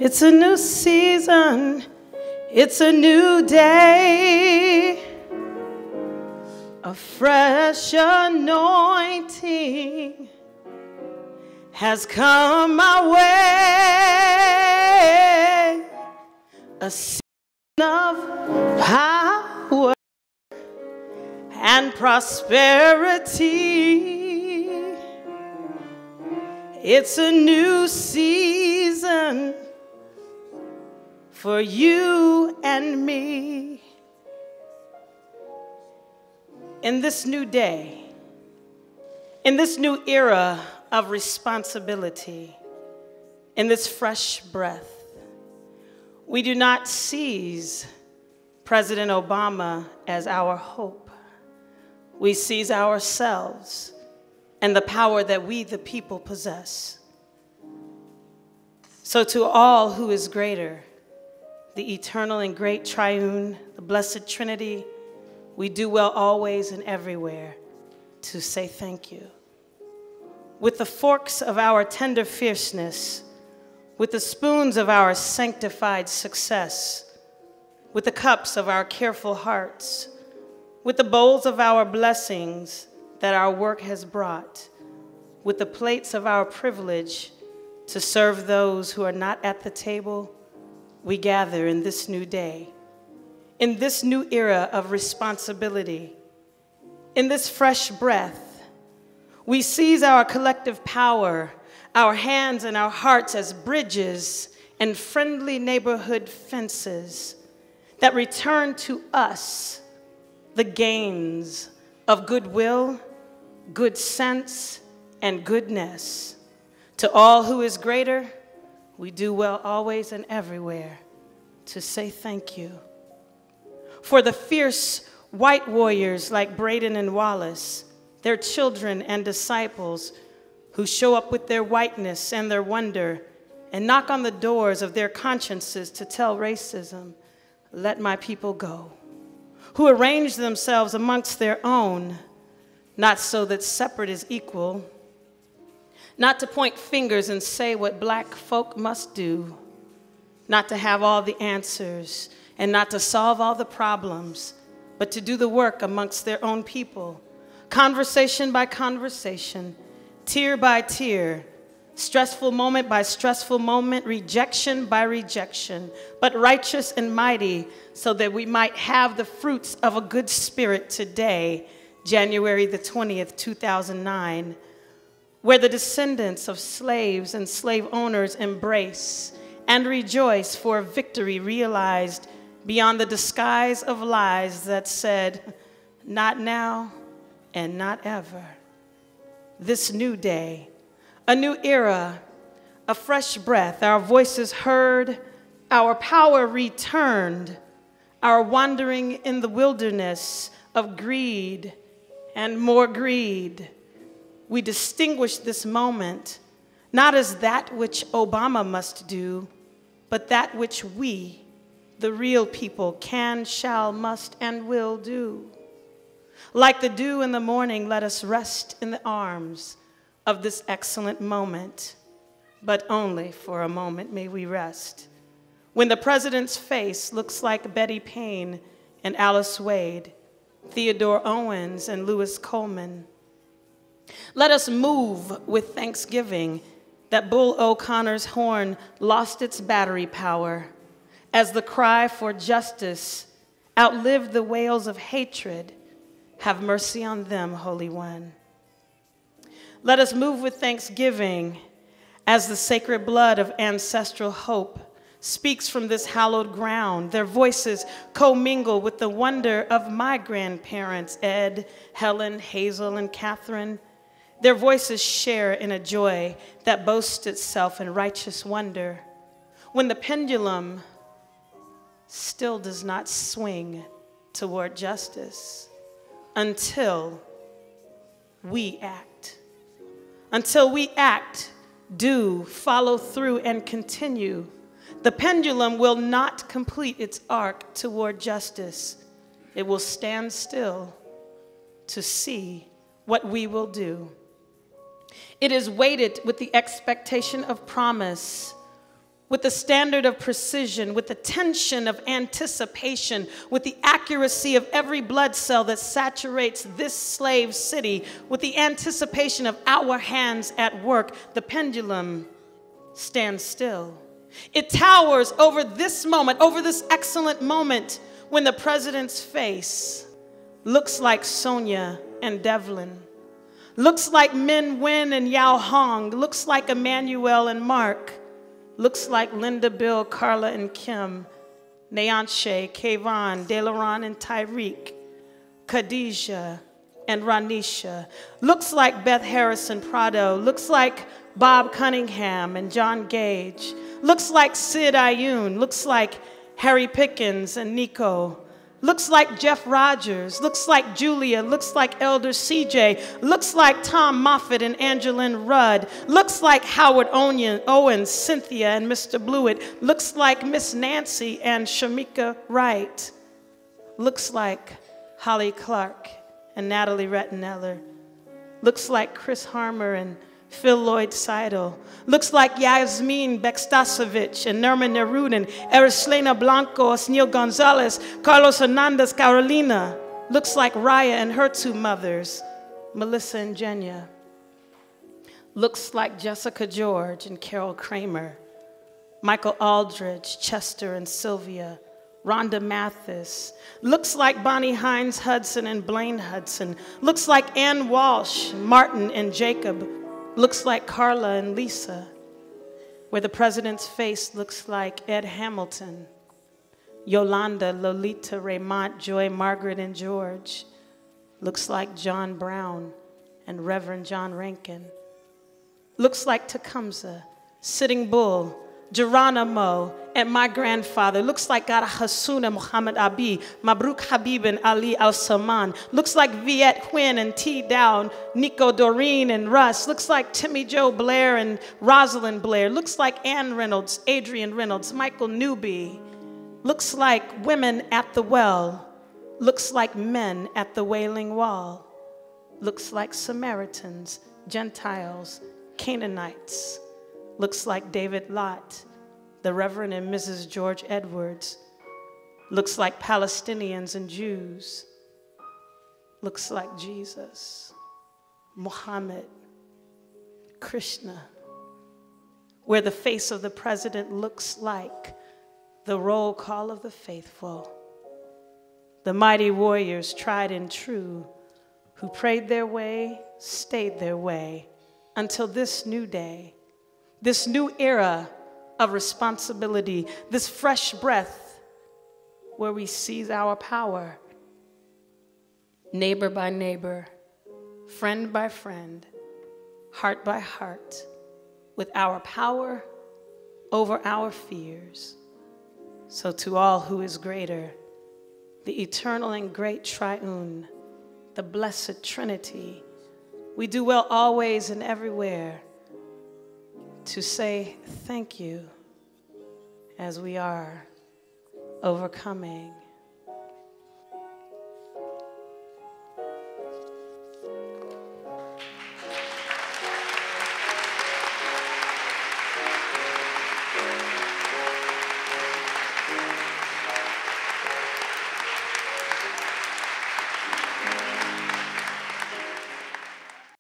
It's a new season. It's a new day. A fresh anointing has come my way. A season of power and prosperity. It's a new season for you and me. In this new day, in this new era of responsibility, in this fresh breath, we do not seize President Obama as our hope. We seize ourselves and the power that we, the people, possess. So to all who is greater, the eternal and great triune, the blessed Trinity, we do well always and everywhere to say thank you. With the forks of our tender fierceness, with the spoons of our sanctified success, with the cups of our careful hearts, with the bowls of our blessings that our work has brought, with the plates of our privilege to serve those who are not at the table, we gather in this new day, in this new era of responsibility, in this fresh breath. We seize our collective power, our hands and our hearts as bridges and friendly neighborhood fences that return to us the gains of goodwill, good sense, and goodness. To all who is greater, we do well always and everywhere to say thank you. For the fierce white warriors like Braden and Wallace, their children and disciples who show up with their whiteness and their wonder and knock on the doors of their consciences to tell racism, let my people go. Who arrange themselves amongst their own, not so that separate is equal, not to point fingers and say what black folk must do, not to have all the answers and not to solve all the problems, but to do the work amongst their own people, conversation by conversation, tear by tear, stressful moment by stressful moment, rejection by rejection, but righteous and mighty so that we might have the fruits of a good spirit today, January the 20th, 2009, where the descendants of slaves and slave owners embrace and rejoice for a victory realized beyond the disguise of lies that said, not now and not ever. This new day, a new era, a fresh breath, our voices heard, our power returned, our wandering in the wilderness of greed and more greed. We distinguish this moment not as that which Obama must do, but that which we, the real people, can, shall, must, and will do. Like the dew in the morning, let us rest in the arms of this excellent moment, but only for a moment may we rest. When the president's face looks like Betty Payne and Alice Wade, Theodore Owens and Lewis Coleman, let us move with thanksgiving that Bull O'Connor's horn lost its battery power as the cry for justice outlived the wails of hatred. Have mercy on them, Holy One. Let us move with thanksgiving as the sacred blood of ancestral hope speaks from this hallowed ground. Their voices commingle with the wonder of my grandparents, Ed, Helen, Hazel, and Catherine. Their voices share in a joy that boasts itself in righteous wonder. When the pendulum still does not swing toward justice until we act. Until we act, do, follow through, and continue, the pendulum will not complete its arc toward justice. It will stand still to see what we will do. It is weighted with the expectation of promise, with the standard of precision, with the tension of anticipation, with the accuracy of every blood cell that saturates this slave city, with the anticipation of our hands at work, the pendulum stands still. It towers over this moment, over this excellent moment when the president's face looks like Sonia and Devlin, looks like Min Wen and Yao Hong, looks like Emmanuel and Mark, looks like Linda, Bill, Carla, and Kim, Neanche, Kayvon, Delaron, and Tyreek, Khadijah, and Ranisha. Looks like Beth Harrison Prado. Looks like Bob Cunningham and John Gage. Looks like Sid Ayoun. Looks like Harry Pickens and Nico. Looks like Jeff Rogers. Looks like Julia. Looks like Elder CJ. Looks like Tom Moffitt and Angeline Rudd. Looks like Howard Owens, Cynthia, and Mr. Blewett. Looks like Miss Nancy and Shamika Wright. Looks like Holly Clark and Natalie Retteneller. Looks like Chris Harmer and Phil Lloyd Seidel. Looks like Yasmin Bekstasovich and Nerman Nerudin, Erislena Blanco, Osnil Gonzalez, Carlos Hernandez, Carolina. Looks like Raya and her two mothers, Melissa and Jenya. Looks like Jessica George and Carol Kramer, Michael Aldridge, Chester and Sylvia, Rhonda Mathis. Looks like Bonnie Hines Hudson and Blaine Hudson. Looks like Ann Walsh, Martin and Jacob. Looks like Carla and Lisa, where the president's face looks like Ed Hamilton, Yolanda, Lolita, Raymond, Joy, Margaret, and George. Looks like John Brown and Reverend John Rankin. Looks like Tecumseh, Sitting Bull, Geronimo, and my grandfather. Looks like Gara Hasuna Muhammad Abi, Mabruk Habib and Ali Al-Saman. Looks like Viet Huynh and T. Dow, Nico Doreen and Russ. Looks like Timmy Joe Blair and Rosalind Blair. Looks like Ann Reynolds, Adrian Reynolds, Michael Newby. Looks like women at the well. Looks like men at the Wailing Wall. Looks like Samaritans, Gentiles, Canaanites. Looks like David Lott, the Reverend and Mrs. George Edwards. Looks like Palestinians and Jews. Looks like Jesus, Muhammad, Krishna, where the face of the president looks like the roll call of the faithful, the mighty warriors tried and true, who prayed their way, stayed their way, until this new day, this new era of responsibility, this fresh breath where we seize our power, neighbor by neighbor, friend by friend, heart by heart, with our power over our fears. So to all who is greater, the eternal and great triune, the blessed Trinity, we do well always and everywhere to say thank you as we are overcoming